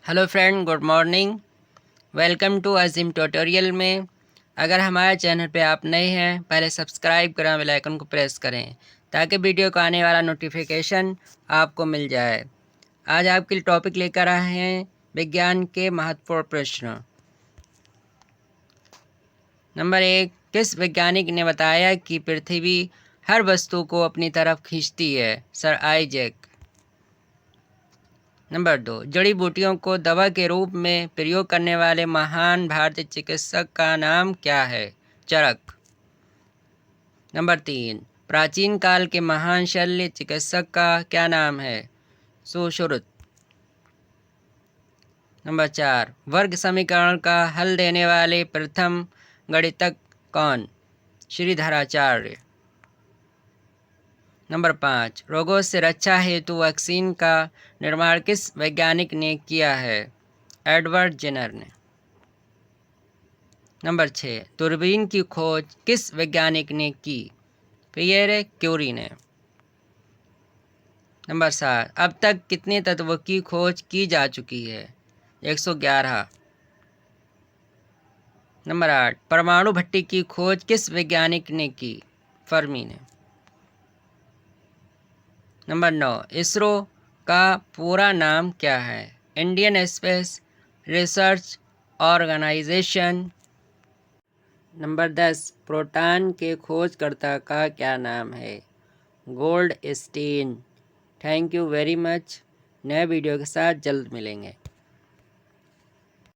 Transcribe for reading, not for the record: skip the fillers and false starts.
Hello friend, good morning. Welcome to Azeem tutorial में। अगर हमारे चैनल पे आप नए हैं, पहले सब्सक्राइब करें, बेल आइकन को प्रेस करें ताकि वीडियो को आने वाला नोटिफिकेशन आपको मिल जाए। आज आपके लिए टॉपिक लेकर आए हैं विज्ञान के महत्वपूर्ण प्रश्न। नंबर 1, किस वैज्ञानिक ने बताया कि पृथ्वी हर वस्तु को अपनी तरफ खींचती है? Sir Isaac. नंबर 2, जड़ी बूटियों को दवा के रूप में प्रयोग करने वाले महान भारतीय चिकित्सक का नाम क्या है? चरक। नंबर 3, प्राचीन काल के महान शल्य चिकित्सक का क्या नाम है? सुश्रुत। नंबर 4, वर्ग समीकरण का हल देने वाले प्रथम गणितज्ञ कौन? श्रीधराचार्य। नंबर 5, रोगों से रक्षा हेतु वैक्सीन का निर्माण किस वैज्ञानिक ने किया है? एडवर्ड जेनर ने। नंबर 6, दूरबीन की खोज किस वैज्ञानिक ने की? पियरे क्यूरी ने। नंबर 7, अब तक कितने तत्वों की खोज की जा चुकी है? 111। नंबर 8, परमाणु भट्टी की खोज किस वैज्ञानिक ने की? फर्मी ने। नंबर 9, इसरो का पूरा नाम क्या है? Indian Space Research Organisation. Number 10, proton के खोजकर्ता का क्या नाम है? Goldstein. Thank you very much. नए वीडियो के साथ जल्द मिलेंगे।